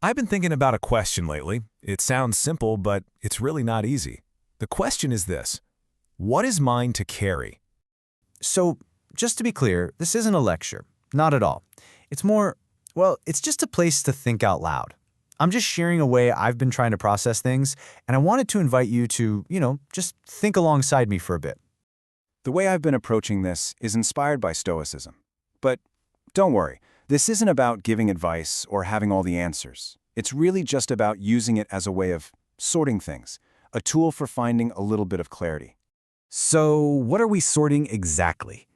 I've been thinking about a question lately. It sounds simple, but it's really not easy. The question is this: what is mine to carry? So, just to be clear, this isn't a lecture. Not at all. It's more, it's just a place to think out loud. I'm just sharing a way I've been trying to process things, and I wanted to invite you to, just think alongside me for a bit. The way I've been approaching this is inspired by Stoicism. But don't worry, this isn't about giving advice or having all the answers. It's really just about using it as a way of sorting things, a tool for finding a little bit of clarity. So, what are we sorting exactly?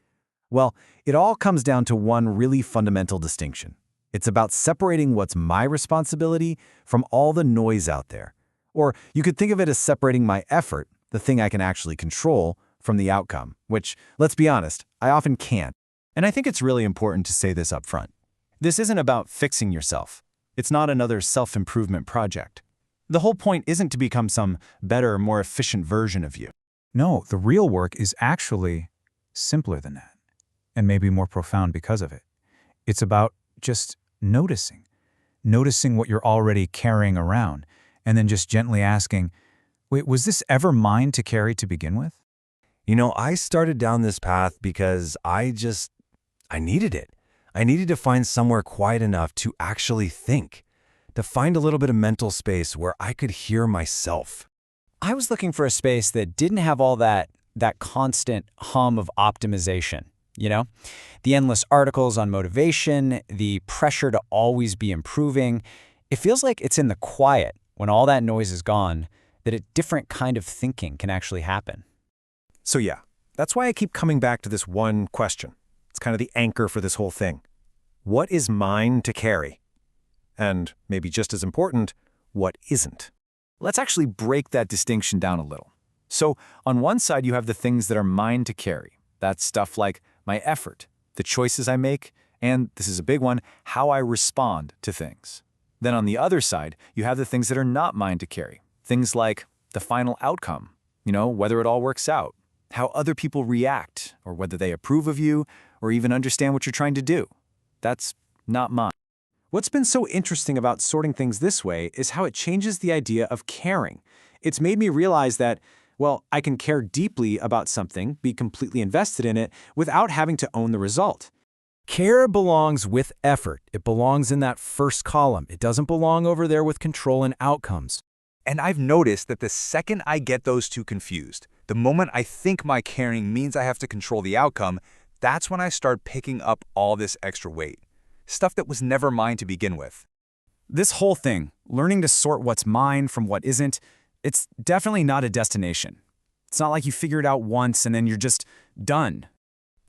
Well, it all comes down to one really fundamental distinction. It's about separating what's my responsibility from all the noise out there. Or you could think of it as separating my effort, the thing I can actually control, from the outcome, which, let's be honest, I often can't. And I think it's really important to say this up front. This isn't about fixing yourself. It's not another self-improvement project. The whole point isn't to become some better, more efficient version of you. No, the real work is actually simpler than that, and maybe more profound because of it. It's about just noticing what you're already carrying around, and then just gently asking, wait, was this ever mine to carry to begin with? I started down this path because I needed it. I needed to find somewhere quiet enough to actually think, to find a little bit of mental space where I could hear myself. I was looking for a space that didn't have all that constant hum of optimization, The endless articles on motivation, the pressure to always be improving. It feels like it's in the quiet, when all that noise is gone, that a different kind of thinking can actually happen. So yeah, that's why I keep coming back to this one question. It's kind of the anchor for this whole thing. What is mine to carry? And maybe just as important, what isn't? Let's actually break that distinction down a little. So, on one side, you have the things that are mine to carry. That's stuff like my effort, the choices I make, and, this is a big one, how I respond to things. Then on the other side, you have the things that are not mine to carry. Things like the final outcome, whether it all works out, how other people react, or whether they approve of you, or even understand what you're trying to do. That's not mine. What's been so interesting about sorting things this way is how it changes the idea of caring. It's made me realize that, I can care deeply about something, be completely invested in it, without having to own the result. Care belongs with effort. It belongs in that first column. It doesn't belong over there with control and outcomes. And I've noticed that the second I get those two confused, the moment I think my caring means I have to control the outcome, that's when I start picking up all this extra weight. Stuff that was never mine to begin with. This whole thing, learning to sort what's mine from what isn't, it's definitely not a destination. It's not like you figure it out once and then you're just done.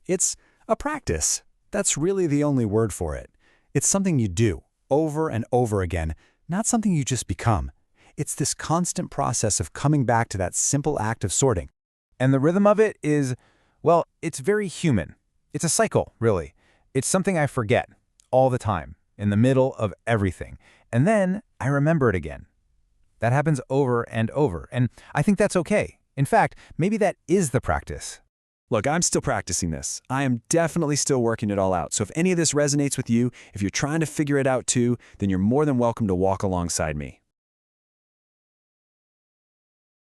It's a practice. That's really the only word for it. It's something you do over and over again, not something you just become. It's this constant process of coming back to that simple act of sorting. And the rhythm of it is, it's very human. It's a cycle, really. It's something I forget all the time, in the middle of everything. And then I remember it again. That happens over and over, and I think that's okay. In fact, maybe that is the practice. Look, I'm still practicing this. I am definitely still working it all out. So if any of this resonates with you, if you're trying to figure it out too, then you're more than welcome to walk alongside me.